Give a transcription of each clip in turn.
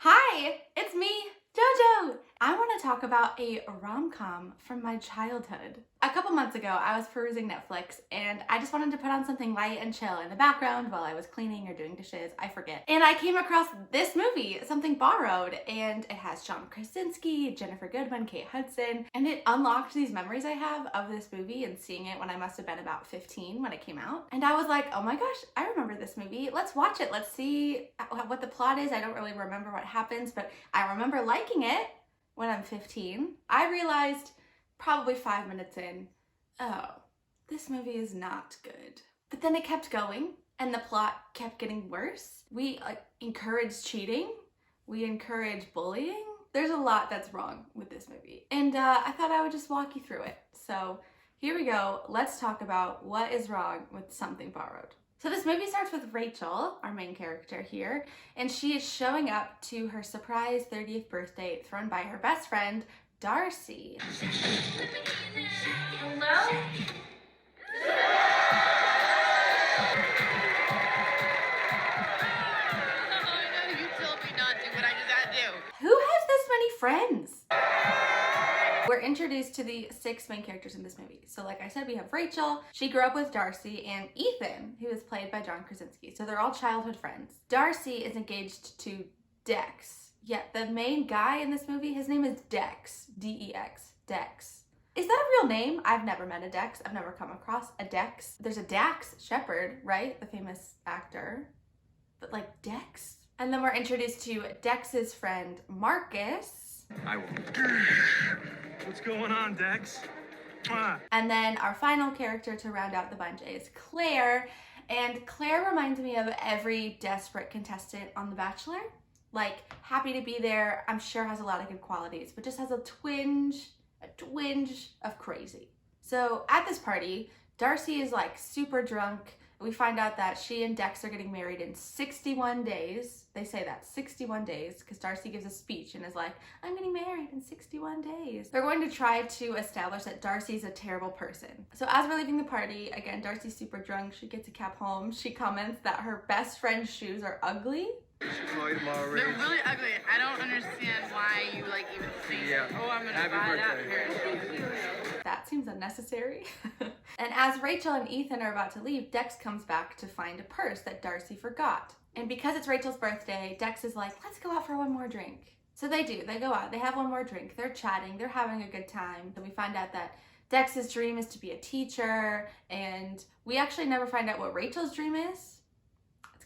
Hi, it's me, Jojo. I want to talk about a rom-com from my childhood. A couple months ago, I was perusing Netflix and I just wanted to put on something light and chill in the background while I was cleaning or doing dishes, I forget. And I came across this movie, Something Borrowed, and it has John Krasinski, Jennifer Goodwin, Kate Hudson, and it unlocked these memories I have of this movie and seeing it when I must have been about 15 when it came out. And I was like, oh my gosh, I remember this movie. Let's watch it. Let's see what the plot is. I don't really remember what happens, but I remember liking it when I'm 15. I realized probably 5 minutes in, oh, this movie is not good. But then it kept going and the plot kept getting worse. We encourage cheating. We encourage bullying. There's a lot that's wrong with this movie. And I thought I would just walk you through it. So here we go. Let's talk about what is wrong with Something Borrowed. So this movie starts with Rachel, our main character here, and she is showing up to her surprise 30th birthday thrown by her best friend, Darcy. Hello? You told me not to, but I just had to. Who has this many friends? We're introduced to the 6 main characters in this movie. So like I said, we have Rachel. She grew up with Darcy, and Ethan, who is played by John Krasinski. So they're all childhood friends. Darcy is engaged to Dex. Yet the main guy in this movie, his name is Dex. D-E-X. Dex. Is that a real name? I've never met a Dex. I've never come across a Dex. There's a Dax Shepard, right? The famous actor. But like Dex? And then we're introduced to Dex's friend, Marcus. I won't. What's going on, Dex? And then our final character to round out the bunch is Claire. And Claire reminds me of every desperate contestant on The Bachelor. Like, happy to be there, I'm sure has a lot of good qualities, but just has a twinge of crazy. So at this party, Darcy is like super drunk. We find out that she and Dex are getting married in 61 days. They say that, 61 days, because Darcy gives a speech and is like, I'm getting married in 61 days. They're going to try to establish that Darcy's a terrible person. So as we're leaving the party, again, Darcy's super drunk. She gets a cab home. She comments that her best friend's shoes are ugly. They're really ugly. I don't understand why you even think, oh, I'm gonna buy that pair of shoes. That seems unnecessary. And as Rachel and Ethan are about to leave, Dex comes back to find a purse that Darcy forgot. And because it's Rachel's birthday, Dex is like, let's go out for one more drink. So they do. They go out. They have one more drink. They're chatting. They're having a good time. And we find out that Dex's dream is to be a teacher. And we actually never find out what Rachel's dream is.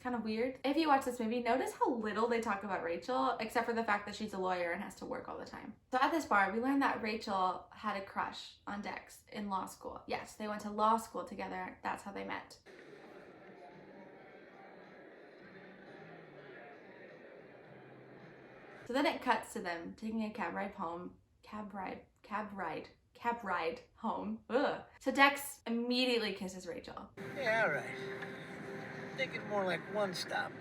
Kind of weird. If you watch this movie, notice how little they talk about Rachel, except for the fact that she's a lawyer and has to work all the time. So at this bar, we learned that Rachel had a crush on Dex in law school. Yes, they went to law school together. That's how they met. So then it cuts to them taking a cab ride home. Cab ride home. Ugh. So Dex immediately kisses Rachel. Yeah, all right. Thinking more like one stop.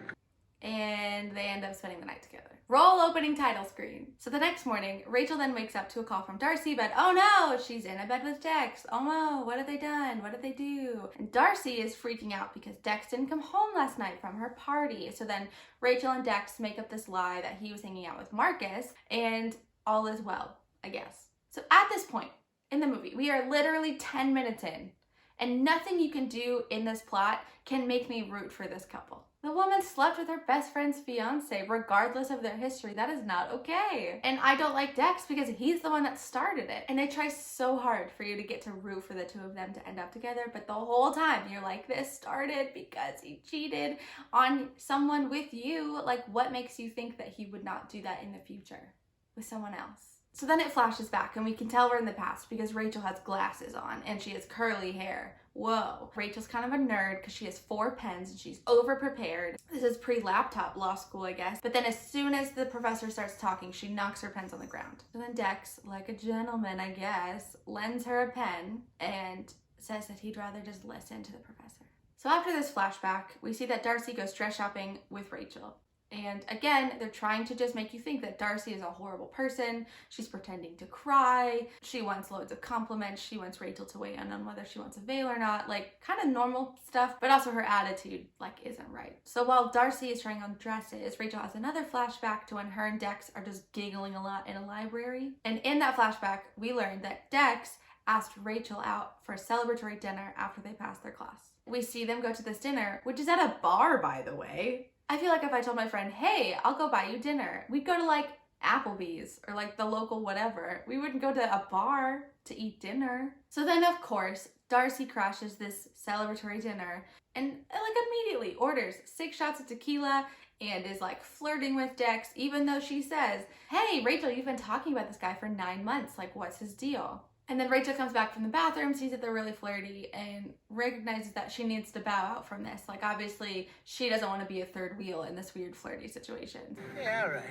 And they end up spending the night together. Roll opening title screen. So the next morning, Rachel then wakes up to a call from Darcy, but oh no, she's in a bed with Dex. Oh no, what have they done? What did they do? And Darcy is freaking out because Dex didn't come home last night from her party. So then Rachel and Dex make up this lie that he was hanging out with Marcus, and all is well, I guess. So at this point in the movie, we are literally 10 minutes in, and nothing you can do in this plot can make me root for this couple. The woman slept with her best friend's fiance, regardless of their history. That is not okay. And I don't like Dex because he's the one that started it. And they try so hard for you to get to root for the two of them to end up together. But the whole time you're like, this started because he cheated on someone with you. Like, what makes you think that he would not do that in the future with someone else? So then it flashes back and we can tell we're in the past because Rachel has glasses on and she has curly hair. Whoa. Rachel's kind of a nerd because she has 4 pens and she's over-prepared. This is pre-laptop law school, I guess. But then as soon as the professor starts talking, she knocks her pens on the ground. So then Dex, like a gentleman, I guess, lends her a pen and says that he'd rather just listen to the professor. So after this flashback, we see that Darcy goes dress shopping with Rachel. And again, they're trying to just make you think that Darcy is a horrible person. She's pretending to cry. She wants loads of compliments. She wants Rachel to weigh in on whether she wants a veil or not. Like, kind of normal stuff, but also her attitude, like, isn't right. So while Darcy is trying on dresses, Rachel has another flashback to when her and Dex are just giggling a lot in a library. And in that flashback, we learned that Dex asked Rachel out for a celebratory dinner after they passed their class. We see them go to this dinner, which is at a bar, by the way. I feel like if I told my friend, hey, I'll go buy you dinner, we'd go to like Applebee's or like the local whatever. We wouldn't go to a bar to eat dinner. So then, of course, Darcy crashes this celebratory dinner and like immediately orders 6 shots of tequila and is like flirting with Dex, even though she says, hey, Rachel, you've been talking about this guy for 9 months. Like, what's his deal? And then Rachel comes back from the bathroom, sees that they're really flirty, and recognizes that she needs to bow out from this. Like, obviously, she doesn't want to be a third wheel in this weird flirty situation. Yeah, all right.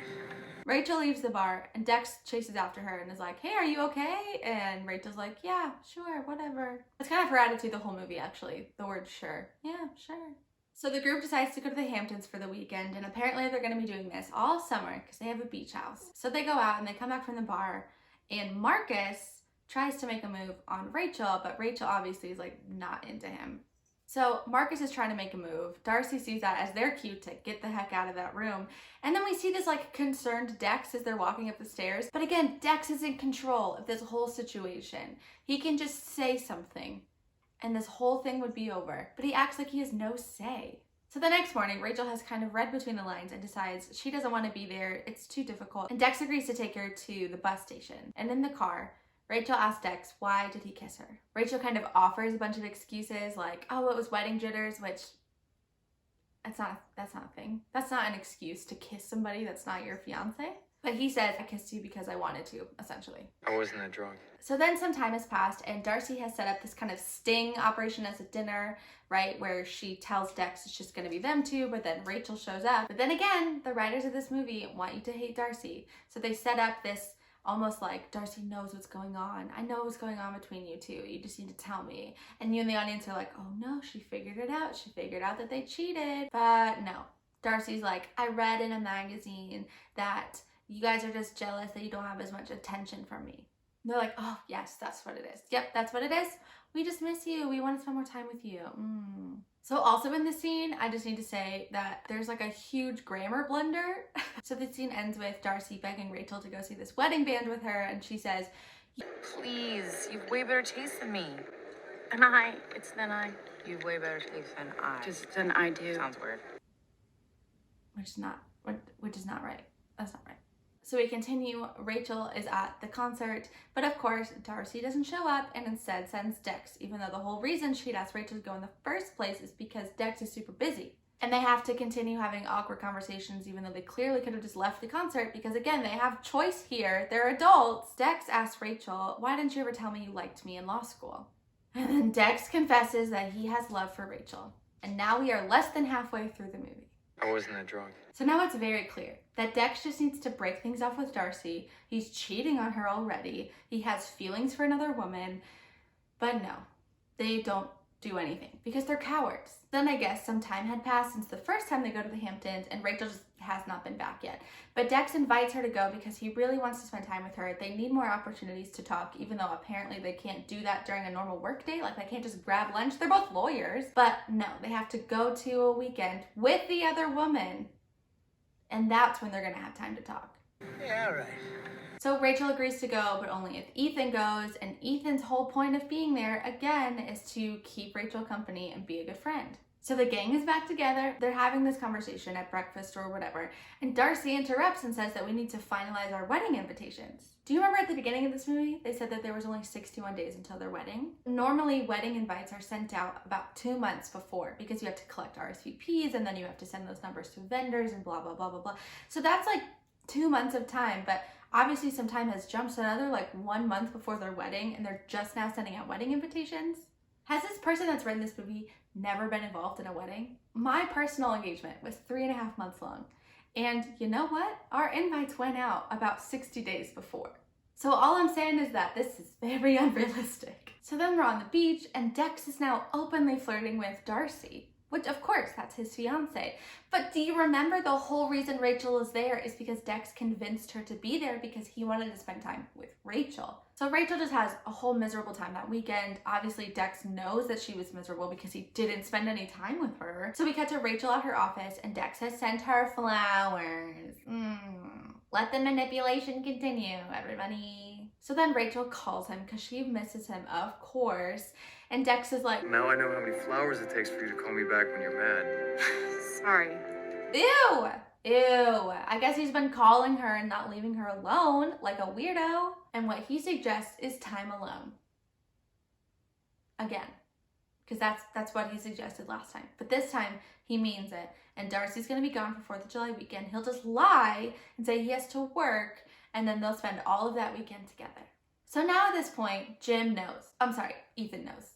Rachel leaves the bar, and Dex chases after her and is like, hey, are you okay? And Rachel's like, yeah, sure, whatever. That's kind of her attitude the whole movie, actually. The word sure. Yeah, sure. So the group decides to go to the Hamptons for the weekend, and apparently they're going to be doing this all summer because they have a beach house. So they go out, and they come back from the bar, and Marcus tries to make a move on Rachel, but Rachel obviously is like not into him. So Marcus is trying to make a move. Darcy sees that as their cue to get the heck out of that room. And then we see this like concerned Dex as they're walking up the stairs. But again, Dex is in control of this whole situation. He can just say something and this whole thing would be over. But he acts like he has no say. So the next morning, Rachel has kind of read between the lines and decides she doesn't want to be there. It's too difficult. And Dex agrees to take her to the bus station. And in the car, Rachel asks Dex, why did he kiss her? Rachel kind of offers a bunch of excuses like, oh, it was wedding jitters, which that's not a thing. That's not an excuse to kiss somebody that's not your fiance. But he said, I kissed you because I wanted to, essentially. I wasn't that drunk. So then some time has passed and Darcy has set up this kind of sting operation as a dinner, right? Where she tells Dex it's just gonna be them two, but then Rachel shows up. But then again, the writers of this movie want you to hate Darcy. So they set up this almost like, Darcy knows what's going on. I know what's going on between you two. You just need to tell me. And you in the audience are like, oh no, she figured it out. She figured out that they cheated. But no, Darcy's like, I read in a magazine that you guys are just jealous that you don't have as much attention from me. And they're like, oh yes, that's what it is. Yep, that's what it is. We just miss you. We want to spend more time with you. So also in this scene, I just need to say that there's like a huge grammar blunder. So the scene ends with Darcy begging Rachel to go see this wedding band with her, and she says, Please, you've way better taste than me. And it's than I. You've way better taste than I. Just than I do. Sounds weird. which is not right. That's not right. So we continue. Rachel is at the concert, but of course, Darcy doesn't show up and instead sends Dex, even though the whole reason she'd asked Rachel to go in the first place is because Dex is super busy. And they have to continue having awkward conversations, even though they clearly could have just left the concert, because again, they have choice here. They're adults. Dex asks Rachel, why didn't you ever tell me you liked me in law school? And then Dex confesses that he has love for Rachel. And now we are less than halfway through the movie. I wasn't that drunk. So now it's very clear that Dex just needs to break things off with Darcy. He's cheating on her already. He has feelings for another woman. But no, they don't do anything because they're cowards. Then I guess some time had passed since the first time they go to the Hamptons, and Rachel just has not been back yet. But Dex invites her to go because he really wants to spend time with her. They need more opportunities to talk, even though apparently they can't do that during a normal work day. Like, they can't just grab lunch. They're both lawyers. But no, they have to go to a weekend with the other woman. And that's when they're gonna have time to talk. Yeah, all right. So Rachel agrees to go, but only if Ethan goes, and Ethan's whole point of being there, again, is to keep Rachel company and be a good friend. So the gang is back together. They're having this conversation at breakfast or whatever, and Darcy interrupts and says that we need to finalize our wedding invitations. Do you remember at the beginning of this movie, they said that there was only 61 days until their wedding? Normally, wedding invites are sent out about 2 months before because you have to collect RSVPs and then you have to send those numbers to vendors and blah, blah, blah, blah, blah. So that's like 2 months of time, but obviously some time has jumped to another like 1 month before their wedding, and they're just now sending out wedding invitations. Has this person that's written this movie never been involved in a wedding? My personal engagement was 3.5 months long. And you know what? Our invites went out about 60 days before. So all I'm saying is that this is very unrealistic. So then we're on the beach, and Dex is now openly flirting with Darcy, which of course, that's his fiance. But do you remember the whole reason Rachel is there is because Dex convinced her to be there because he wanted to spend time with Rachel. So Rachel just has a whole miserable time that weekend. Obviously, Dex knows that she was miserable because he didn't spend any time with her. So we cut to Rachel at her office and Dex has sent her flowers. Let the manipulation continue, everybody. So then Rachel calls him because she misses him, of course. And Dex is like, Now I know how many flowers it takes for you to call me back when you're mad. Sorry. ew, ew. I guess he's been calling her and not leaving her alone like a weirdo. And what he suggests is time alone. Again. Because that's what he suggested last time. But this time, he means it. And Darcy's going to be gone for 4th of July weekend. He'll just lie and say he has to work. And then they'll spend all of that weekend together. So now at this point, Ethan knows.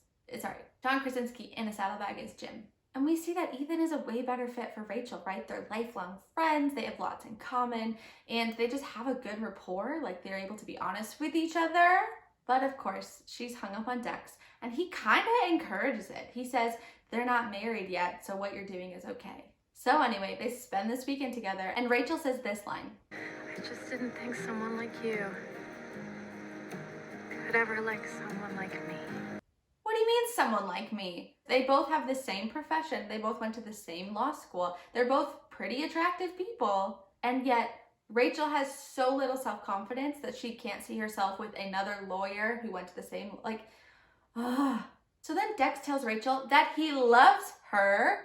John Krasinski in a saddlebag is Jim. And we see that Ethan is a way better fit for Rachel, right? They're lifelong friends, they have lots in common, and they just have a good rapport, like they're able to be honest with each other. But of course, she's hung up on Dex, and he kind of encourages it. He says, they're not married yet, so what you're doing is okay. So anyway, they spend this weekend together, and Rachel says this line. I just didn't think someone like you could ever like someone like me. What do you mean someone like me? They both have the same profession. They both went to the same law school. They're both pretty attractive people. And yet Rachel has so little self-confidence that she can't see herself with another lawyer who went to the same, So then Dex tells Rachel that he loves her,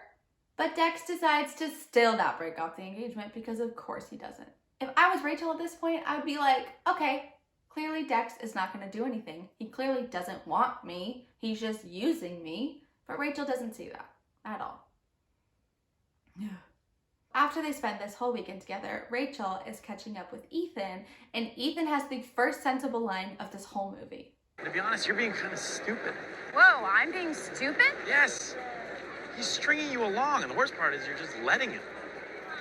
but Dex decides to still not break off the engagement because of course he doesn't. If I was Rachel at this point, I would be like, okay, clearly Dex is not going to do anything. He clearly doesn't want me. He's just using me. But Rachel doesn't see that at all. Yeah. After they spend this whole weekend together, Rachel is catching up with Ethan, and Ethan has the first sensible line of this whole movie. To be honest, you're being kind of stupid. Whoa, I'm being stupid? Yes. He's stringing you along, and the worst part is you're just letting him.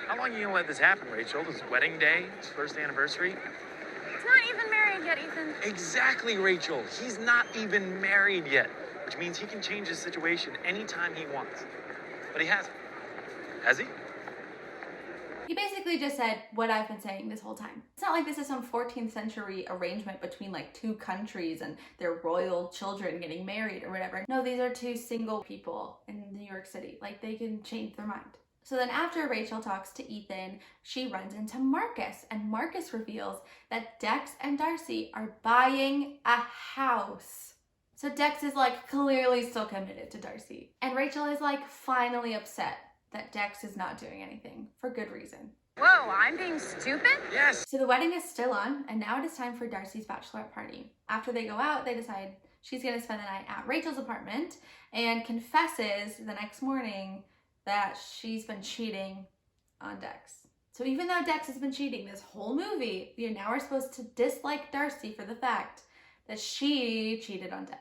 How long are you gonna let this happen, Rachel? This wedding day, his first anniversary? He's not even married yet, Ethan. Exactly, Rachel. He's not even married yet, which means he can change his situation anytime he wants. But he hasn't. Has he? He basically just said what I've been saying this whole time. It's not like this is some 14th century arrangement between like two countries and their royal children getting married or whatever. No, these are two single people in New York City. Like they can change their mind. So then after Rachel talks to Ethan, she runs into Marcus, and Marcus reveals that Dex and Darcy are buying a house. So Dex is like clearly still committed to Darcy. And Rachel is like finally upset that Dex is not doing anything for good reason. Whoa, I'm being stupid? Yes. So the wedding is still on, and now it is time for Darcy's bachelorette party. After they go out, they decide she's gonna spend the night at Rachel's apartment and confesses the next morning that she's been cheating on Dex. So even though Dex has been cheating this whole movie, we now are supposed to dislike Darcy for the fact that she cheated on Dex.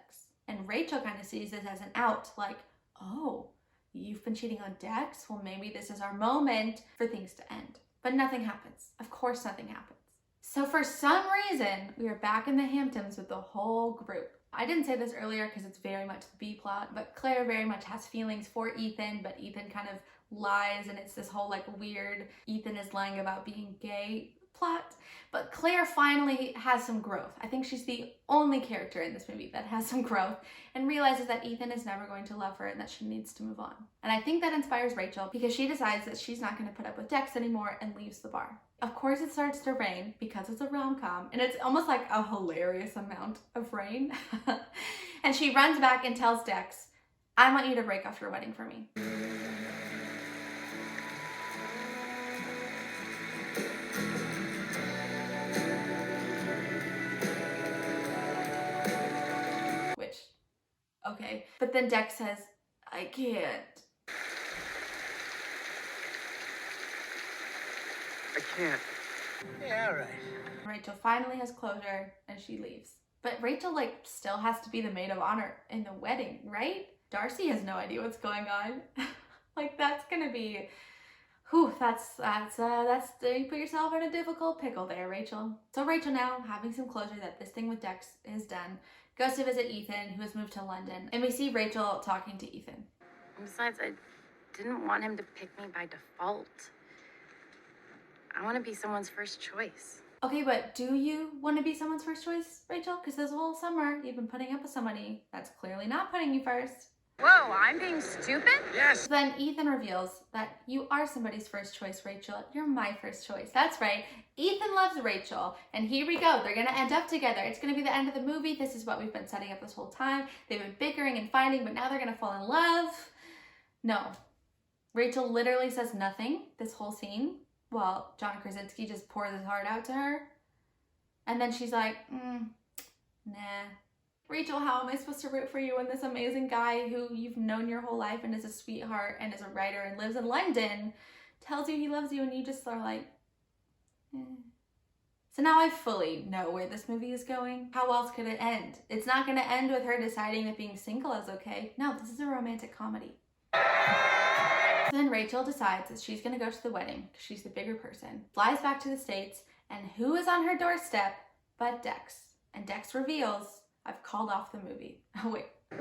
And Rachel kind of sees this as an out, like, oh, you've been cheating on Dex? Well, maybe this is our moment for things to end. But nothing happens. Of course nothing happens. So for some reason, we are back in the hamptoNs with the whole group. I didn't say this earlier because it's very much the B plot, but Claire very much has feelings for Ethan, but Ethan kind of lies, and it's this whole like weird Ethan is lying about being gay plot. But Claire finally has some growth. I think she's the only character in this movie that has some growth and realizes that Ethan is never going to love her and that she needs to move on. And I think that inspires Rachel because she decides that she's not going to put up with Dex anymore and leaves the bar. Of course it starts to rain because it's a rom-com, and it's almost like a hilarious amount of rain. And she runs back and tells Dex, I want you to break off your wedding for me. Which, okay. But then Dex says, I can't. I can't. Yeah, all right. Rachel finally has closure and she leaves. But Rachel like still has to be the maid of honor in the wedding, right? Darcy has no idea what's going on. Like that's gonna be, you put yourself in a difficult pickle there, Rachel. So Rachel now, having some closure that this thing with Dex is done, goes to visit Ethan, who has moved to London. And we see Rachel talking to Ethan. Besides, didn't want him to pick me by default. I want to be someone's first choice. Okay, but do you want to be someone's first choice, Rachel? Because this whole summer, you've been putting up with somebody that's clearly not putting you first. Whoa, I'm being stupid? Yes. Then Ethan reveals that you are somebody's first choice, Rachel. You're my first choice. That's right. Ethan loves Rachel. And here we go. They're going to end up together. It's going to be the end of the movie. This is what we've been setting up this whole time. They've been bickering and fighting, but now they're going to fall in love. No. Rachel literally says nothing this whole scene while John Krasinski just pours his heart out to her. And then she's like, nah. Rachel, how am I supposed to root for you when this amazing guy who you've known your whole life and is a sweetheart and is a writer and lives in London tells you he loves you and you just are like, eh. So now I fully know where this movie is going. How else could it end? It's not going to end with her deciding that being single is okay. No, this is a romantic comedy. So then Rachel decides that she's going to go to the wedding because she's the bigger person, flies back to the States, and who is on her doorstep but Dex? And Dex reveals, I've called off the movie. Oh, wait. I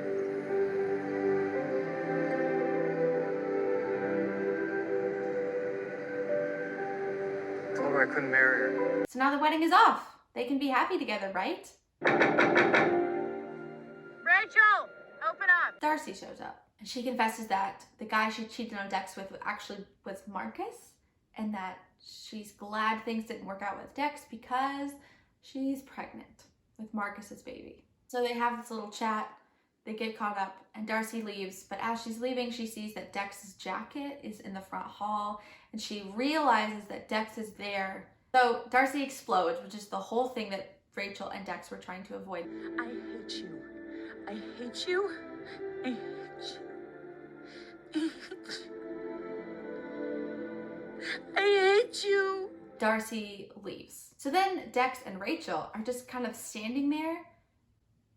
told her I couldn't marry her. So now the wedding is off. They can be happy together, right? Rachel, open up. Darcy shows up, and she confesses that the guy she cheated on Dex with actually was Marcus, and that she's glad things didn't work out with Dex because she's pregnant with Marcus's baby. So they have this little chat, they get caught up, and Darcy leaves, but as she's leaving, she sees that Dex's jacket is in the front hall, and she realizes that Dex is there. So Darcy explodes, which is the whole thing that Rachel and Dex were trying to avoid. I hate you. I hate you. I hate you. I hate you. Darcy leaves. So then Dex and Rachel are just kind of standing there,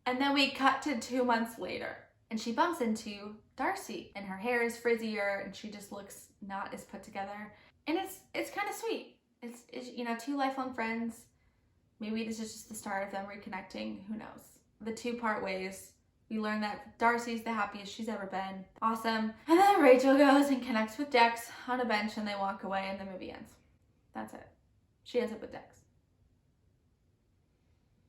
and then we cut to 2 months later, and she bumps into Darcy, and her hair is frizzier, and she just looks not as put together, and it's kind of sweet. It's you know, two lifelong friends. Maybe this is just the start of them reconnecting. Who knows? The two part ways. We learn that Darcy's the happiest she's ever been. Awesome. And then Rachel goes and connects with Dex on a bench, and they walk away, and the movie ends. That's it. She ends up with Dex.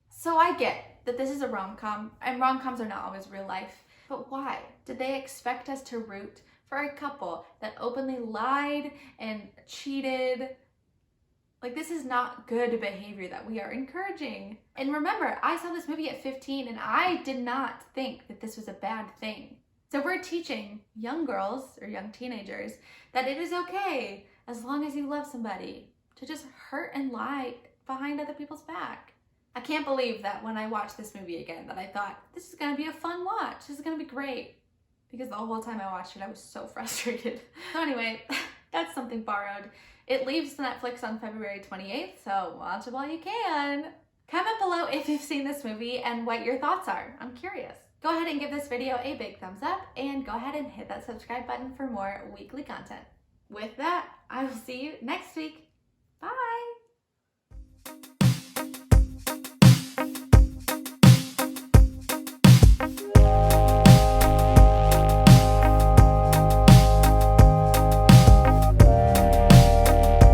So I get that this is a rom-com, and rom-coms are not always real life, but why? Did they expect us to root for a couple that openly lied and cheated? Like, this is not good behavior that we are encouraging. And remember, I saw this movie at 15, and I did not think that this was a bad thing. So we're teaching young girls or young teenagers that it is okay, as long as you love somebody, to just hurt and lie behind other people's back. I can't believe that when I watched this movie again, that I thought, this is gonna be a fun watch. This is gonna be great. Because the whole time I watched it, I was so frustrated. So anyway, that's something borrowed. It leaves Netflix on February 28th, so watch it while you can. Comment below if you've seen this movie and what your thoughts are. I'm curious. Go ahead and give this video a big thumbs up, and go ahead and hit that subscribe button for more weekly content. With that, I will see you next week.